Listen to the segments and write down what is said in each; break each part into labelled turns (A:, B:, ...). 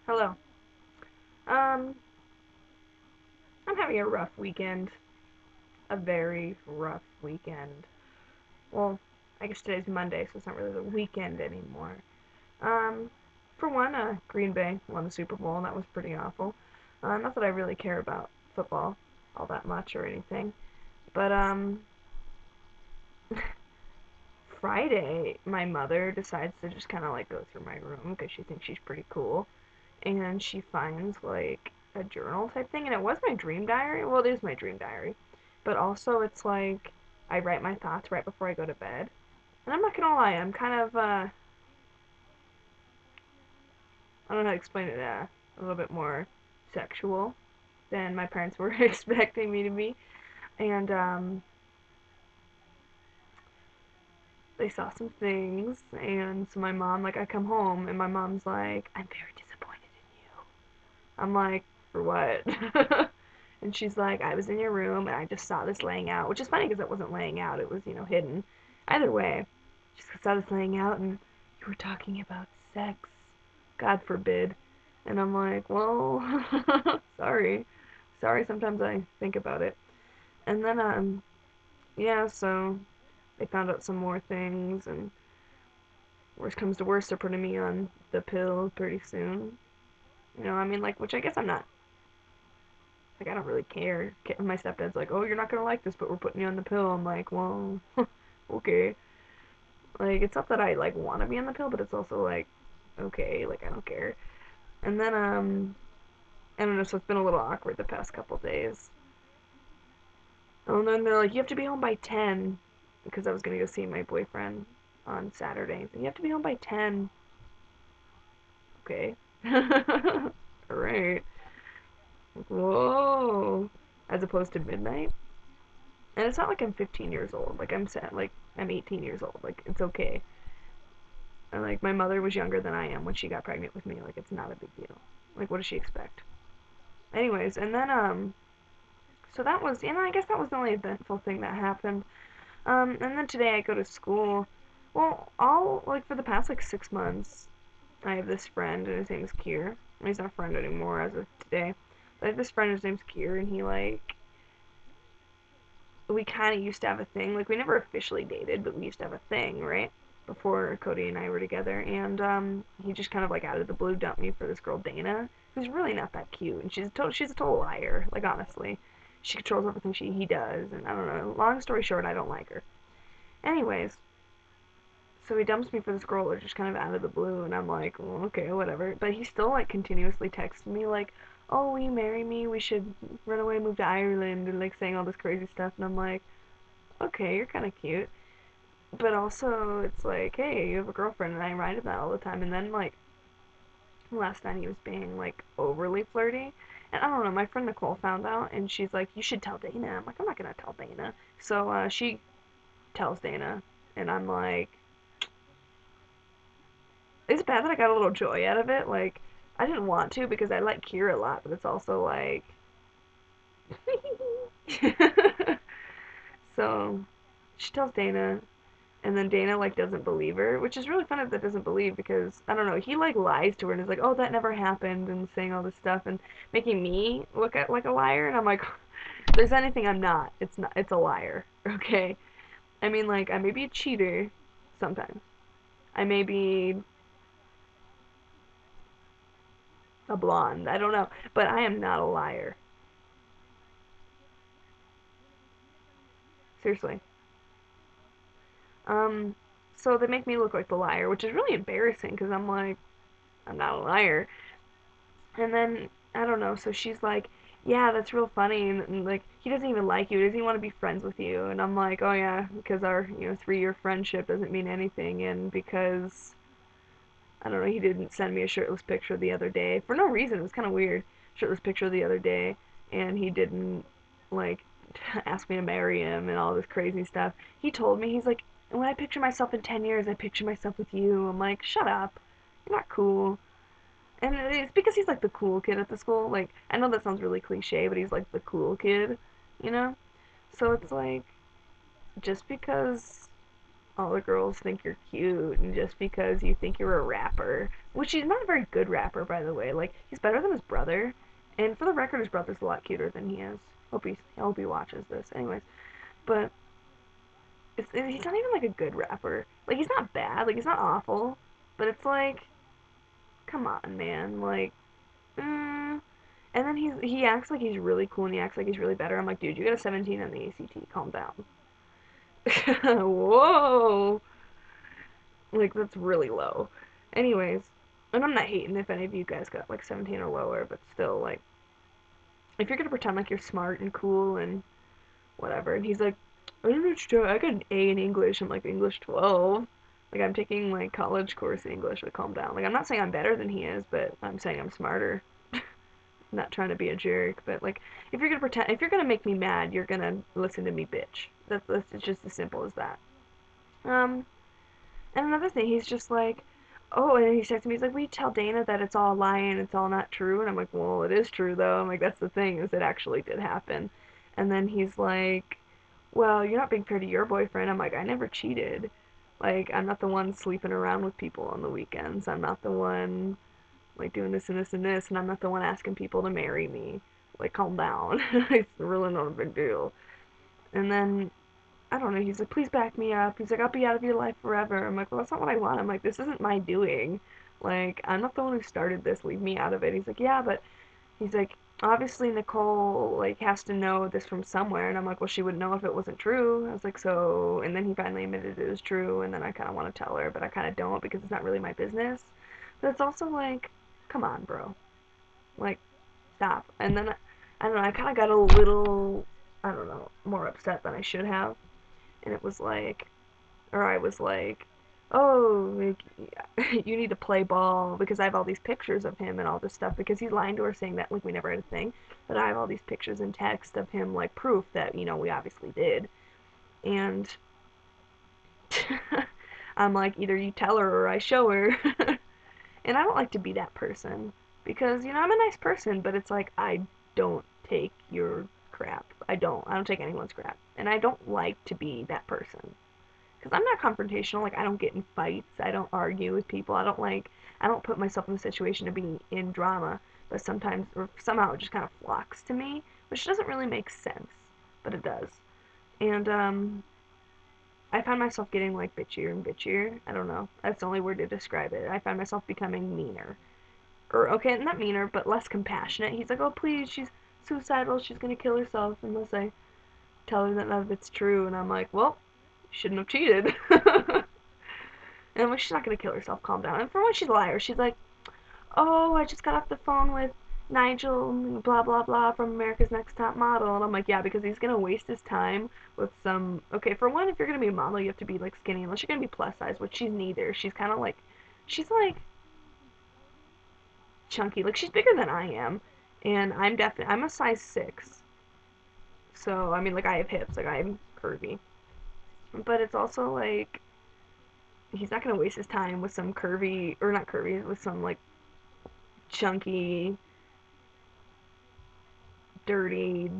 A: Hello. Um, I'm having a rough weekend. A very rough weekend. Well, I guess today's Monday, so it's not really the weekend anymore. Um, for one, Green Bay won the Super Bowl, and that was pretty awful. Not that I really care about football all that much or anything, but Friday, my mother decides to just kind of like go through my room because she thinks she's pretty cool, and she finds like a journal type thing, and it was my dream diary. Well, it is my dream diary, but also it's like I write my thoughts right before I go to bed. And I'm not gonna lie, I'm kind of I don't know how to explain it, a little bit more sexual than my parents were expecting me to be. And they saw some things, and so my mom, like, I come home and my mom's like, I'm very disappointed in you. I'm like, for what? And she's like, I was in your room and I just saw this laying out, which is funny because it wasn't laying out, it was, hidden. Either way, she saw this laying out and you were talking about sex. God forbid. And I'm like, well, sorry. Sorry, sometimes I think about it. And then, yeah, so they found out some more things, and worst comes to worst, they're putting me on the pill pretty soon. I mean, like, which I guess I'm not like I don't really care. My stepdad's like, "Oh, you're not gonna like this, but we're putting you on the pill." I'm like, "Well, okay." Like, it's not that I like want to be on the pill, but it's also like, okay, like I don't care. And then I don't know. So it's been a little awkward the past couple days. Oh, and then they're like, "You have to be home by 10," because I was gonna go see my boyfriend on Saturday. You have to be home by 10. Okay. All right. Whoa. As opposed to midnight. And it's not like I'm 15 years old. Like I'm set. Like I'm 18 years old. Like it's okay. And like my mother was younger than I am when she got pregnant with me. Like it's not a big deal. Like what does she expect? Anyways, and then so that was, I guess that was the only eventful thing that happened. And then today I go to school. Well, all like for the past like 6 months, I have this friend and his name is Kier. He's not a friend anymore as of today. But I have this friend, his name's Kier, and he like we kind of used to have a thing. Like we never officially dated, but we used to have a thing, right? Before Cody and I were together, and he just kind of like out of the blue dumped me for this girl Dana, who's really not that cute, and she's a total liar. Like honestly, she controls everything he does, and I don't know. Long story short, I don't like her. Anyways, so he dumps me for this girl just kind of out of the blue, and I'm like, well, okay, whatever. But he still like continuously texts me like, oh, will you marry me? We should run away, move to Ireland, and like saying all this crazy stuff, and I'm like, okay, you're kind of cute. But also, it's like, hey, you have a girlfriend, and I ride him that all the time. And then, like, last night he was being, like, overly flirty. And I don't know, my friend Nicole found out, and she's like, you should tell Dana. I'm like, I'm not gonna tell Dana. So, she tells Dana, and I'm like, it's bad that I got a little joy out of it. Like, I didn't want to because I like Kira a lot, but it's also like, so she tells Dana, and then Dana like doesn't believe her, which is really funny that doesn't believe because I don't know, he like lies to her and is like, "Oh, that never happened," and saying all this stuff and making me look at like a liar, and I'm like, if there's anything I'm not, it's a liar, okay? I mean, like I may be a cheater sometimes. I may be a blonde, I don't know, but I am not a liar. Seriously. Um so they make me look like the liar, which is really embarrassing because I'm like, I'm not a liar. And then I don't know. So she's like, "Yeah, that's real funny." And like, he doesn't even like you. Doesn't even want to be friends with you. And I'm like, "Oh yeah, because our 3-year friendship doesn't mean anything." And because I don't know, he didn't send me a shirtless picture the other day for no reason. It was kind of weird. Shirtless picture the other day, and he didn't like ask me to marry him and all this crazy stuff. He told me he's like, "When I picture myself in 10 years, I picture myself with you." I'm like, "Shut up. You're not cool." And it's because he's like the cool kid at the school. Like, I know that sounds really cliche, but he's like the cool kid, you know? So it's like, just because all the girls think you're cute and just because you think you're a rapper, which he's not a very good rapper, by the way. Like, he's better than his brother. And for the record, his brother's a lot cuter than he is. Hope he watches this. Anyways, but he's not even like a good rapper. Like, he's not bad. Like, he's not awful. But it's like, come on, man. Like, mm. And then he acts like he's really cool and he acts like he's really better. I'm like, dude, you got a 17 on the ACT. Calm down. Whoa. Like, that's really low. Anyways, and I'm not hating if any of you guys got like 17 or lower, but still, like, if you're gonna pretend like you're smart and cool and whatever, and he's like, I don't know what you're I got an A in English. I'm like, English 12. Like, I'm taking like college course in English. Like, calm down. Like, I'm not saying I'm better than he is, but I'm saying I'm smarter. Not trying to be a jerk, but like, if you're gonna make me mad, you're gonna listen to me, bitch. That's just as simple as that. Um, And another thing, he's just like, oh, and he says to me, he's like, we tell Dana that it's all lying, it's all not true. And I'm like, well, it is true, though. I'm like, that's the thing, is it actually did happen. And then he's like, well, you're not being fair to your boyfriend. I'm like, I never cheated. Like, I'm not the one sleeping around with people on the weekends. I'm not the one, like, doing this and this and this. And I'm not the one asking people to marry me. Like, calm down. It's really not a big deal. And then I don't know, he's like, please back me up. He's like, I'll be out of your life forever. I'm like, well, that's not what I want. I'm like, this isn't my doing. Like, I'm not the one who started this. Leave me out of it. He's like, yeah, but he's like, obviously Nicole, like, has to know this from somewhere. And I'm like, well, she wouldn't know if it wasn't true. I was like, so, and then he finally admitted it was true. And then I kind of want to tell her, but I kind of don't because it's not really my business. But it's also like, come on, bro. Like, stop. And then, I don't know, I kind of got a little, I don't know, more upset than I should have. And it was like, or I was like, oh, like, you need to play ball because I have all these pictures of him and all this stuff because he's lying to her saying that like we never had a thing, but I have all these pictures and text of him like proof that we obviously did, and I'm like either you tell her or I show her, and I don't like to be that person because I'm a nice person, but it's like I don't take your crap. I don't take anyone's crap, and I don't like to be that person because I'm not confrontational. Like I don't get in fights. I don't argue with people. I don't put myself in the situation to be in drama. But sometimes or somehow it just kind of flocks to me, which doesn't really make sense, but it does. And I find myself getting like bitchier and bitchier. I don't know. That's the only word to describe it. I find myself becoming meaner. Or okay, not meaner, but less compassionate. He's like, "Oh, please, she's suicidal. She's gonna kill herself unless I tell her that none of it's true." And I'm like, "Well, you shouldn't have cheated." And I'm like, she's not gonna kill herself. Calm down. And for once, she's a liar. She's like, oh, I just got off the phone with Nigel, blah blah blah, from America's Next Top Model. And I'm like, yeah, because he's gonna waste his time with some. Okay, for one, if you're gonna be a model, you have to be like skinny, unless you're gonna be plus size, which she's neither. She's kind of like, she's like chunky. Like she's bigger than I am, and I'm a size 6. So I mean, like I have hips, like I'm curvy, but it's also like he's not gonna waste his time with some curvy or not curvy with some like chunky, dirty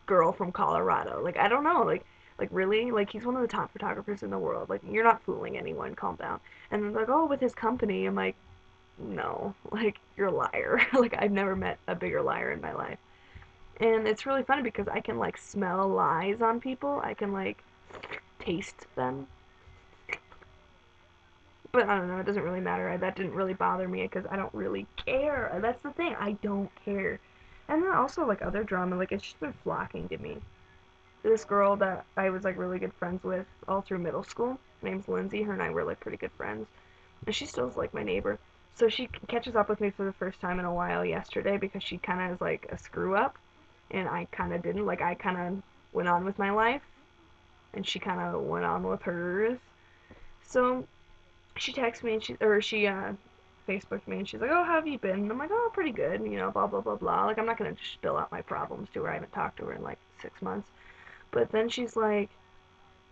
A: girl from Colorado. Like I don't know, like really, like he's one of the top photographers in the world. Like you're not fooling anyone. Calm down. And then like, oh, with his company, I'm like, no, like you're a liar. Like I've never met a bigger liar in my life. And it's really funny because I can like smell lies on people. I can like taste them. But I don't know, it doesn't really matter. That didn't really bother me because I don't really care. That's the thing, I don't care. And then also like other drama, like it's just been flocking to me. This girl that I was like really good friends with all through middle school. Her name's Lindsay. Her and I were like pretty good friends, and she still is like my neighbor. So she catches up with me for the first time in a while yesterday because she kind of is like a screw up, and I kind of didn't. Like I kind of went on with my life, and she kind of went on with hers. So she texts me and she Facebooked me and she's like, oh, how have you been? And I'm like, oh, pretty good, blah blah blah blah. Like I'm not gonna just spill out my problems to her. I haven't talked to her in like 6 months. But then she's like,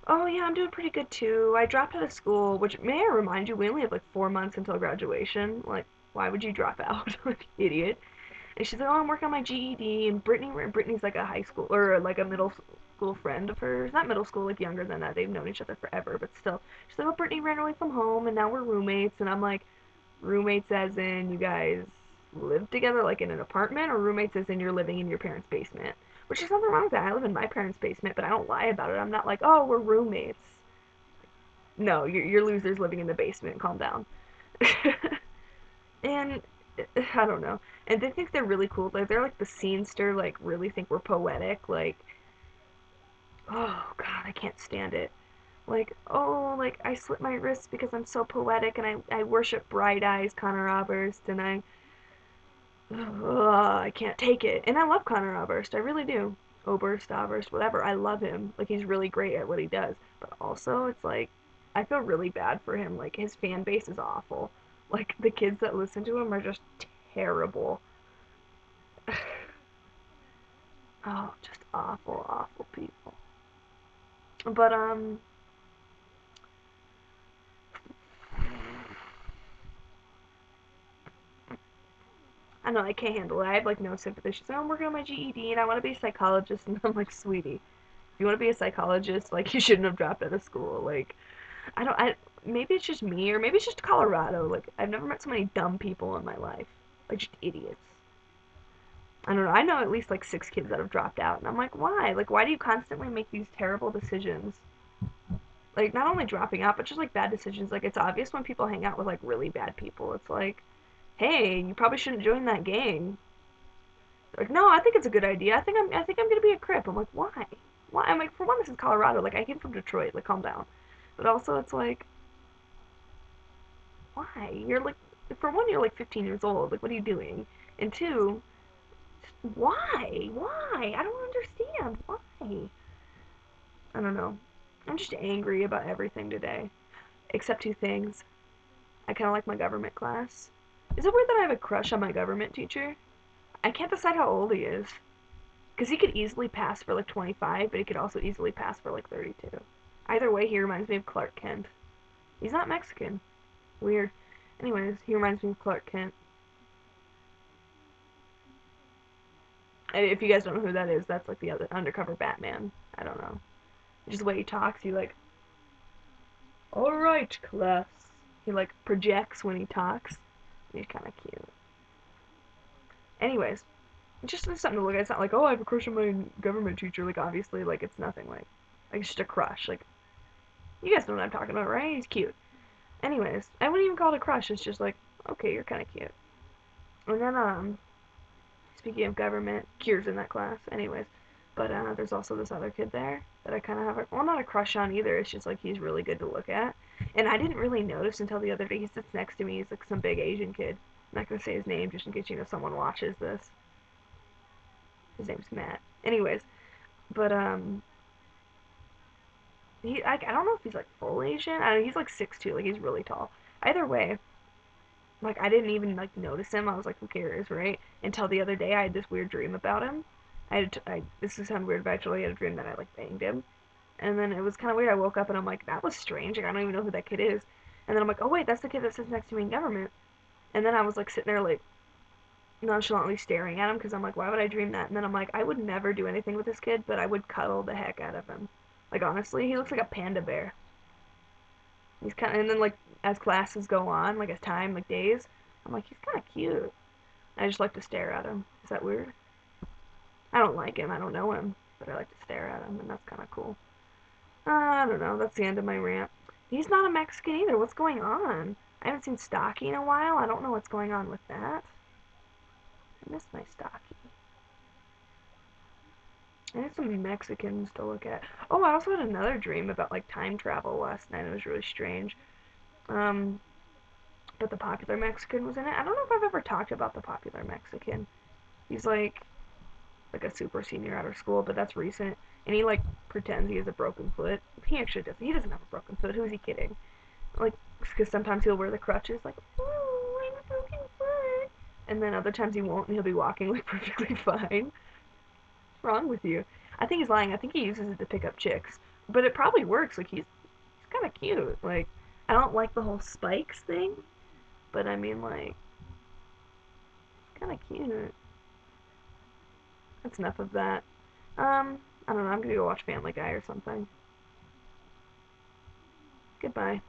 A: oh yeah, I'm doing pretty good too. I dropped out of school, which may I remind you, we only have like 4 months until graduation. Like, why would you drop out? Like, idiot. And she's like, oh, I'm working on my GED. And Brittany's like a high school or like a middle. school friend of hers, not middle school, like younger than that. They've known each other forever, but still. She's like, oh, Brittany ran away from home, and now we're roommates. And I'm like, roommates as in you guys live together, like in an apartment, or roommates as in you're living in your parents' basement? Which is nothing wrong with that. I live in my parents' basement, but I don't lie about it. I'm not like, oh, we're roommates. No, you're losers living in the basement. Calm down. And I don't know. And they think they're really cool. They're like the scenester, like really think we're poetic. Like, oh god, I can't stand it. Like, oh, like I slit my wrists because I'm so poetic and I worship Bright Eyes Connor Oberst and I can't take it. And I love Connor Oberst, I really do. Oberst, whatever. I love him. Like he's really great at what he does. But also, it's like I feel really bad for him. Like his fan base is awful. Like the kids that listen to him are just terrible. Oh, just awful, awful people. But I know I can't handle it. I have like no sympathy. She's like, I'm working on my GED and I want to be a psychologist, and I'm like, sweetie, if you want to be a psychologist, like you shouldn't have dropped out of school. Like I don't. I maybe it's just me, or maybe it's just Colorado. Like I've never met so many dumb people in my life. Like just idiots. I don't know. I know at least like 6 kids that have dropped out, and I'm like, why? Like why do you constantly make these terrible decisions? Like not only dropping out, but just like bad decisions. Like it's obvious when people hang out with like really bad people. It's like, hey, you probably shouldn't join that gang. Like, no, I think it's a good idea. I think I'm gonna be a Crip. I'm like, why? Why? I'm like, for one, this is Colorado. Like I came from Detroit. Like calm down. But also, it's like, why? You're like, for one, you're like 15 years old. Like, what are you doing? And two, why? Why? I don't understand. Why? I don't know. I'm just angry about everything today. Except two things. I kind of like my government class. Is it weird that I have a crush on my government teacher? I can't decide how old he is. Because he could easily pass for like 25, but he could also easily pass for like 32. Either way, he reminds me of Clark Kent. He's not Mexican. Weird. Anyways, he reminds me of Clark Kent. If you guys don't know who that is, that's like the other undercover Batman. I don't know. Just the way he talks, he like, alright, class. He like projects when he talks. He's kind of cute. Anyways, it's just something to look at. It's not like, oh, I have a crush on my government teacher. Like, obviously, like, it's nothing like, it's just a crush. Like, you guys know what I'm talking about, right? He's cute. Anyways, I wouldn't even call it a crush. It's just like, okay, you're kind of cute. And then, speaking of government, Kier's in that class. Anyways, but there's also this other kid there that I kind of have, well, not a crush on either. It's just like he's really good to look at. And I didn't really notice until the other day. He sits next to me. He's like some big Asian kid. I'm not gonna say his name just in case someone watches this. His name's Matt. Anyways, but I don't know if he's like full Asian. He's like 6'2", like he's really tall. Either way, like I didn't even like notice him. I was like, who cares, right? Until the other day, I had this weird dream about him. This is sound weird, but I actually had a dream that I like banged him, and then it was kind of weird. I woke up and I'm like, that was strange. Like I don't even know who that kid is. And then I'm like, oh wait, that's the kid that sits next to me in government. And then I was like sitting there like nonchalantly staring at him because I'm like, why would I dream that? And then I'm like, I would never do anything with this kid, but I would cuddle the heck out of him. Like honestly, he looks like a panda bear. He's kind of, and then like as classes go on, like as time, like days, I'm like, he's kind of cute. I just like to stare at him. Is that weird? I don't like him. I don't know him, but I like to stare at him, and that's kind of cool. I don't know. That's the end of my rant. He's not a Mexican either. What's going on? I haven't seen Stocky in a while. I don't know what's going on with that. I miss my Stocky. I need some Mexicans to look at. Oh, I also had another dream about like time travel last night. It was really strange. Um, but the popular Mexican was in it. I don't know if I've ever talked about the popular Mexican. He's like a super senior out of school, but that's recent. And he like pretends he has a broken foot. He actually doesn't. He doesn't have a broken foot. Who's he kidding? Like, because sometimes he'll wear the crutches, like, oh, I have a broken foot. And then other times he won't, and he'll be walking like perfectly fine. What's wrong with you? I think he's lying. I think he uses it to pick up chicks, but it probably works. Like he's kind of cute. Like I don't like the whole spikes thing, but I mean like kind of cute. That's enough of that. I don't know. I'm gonna go watch Family Guy or something. Goodbye.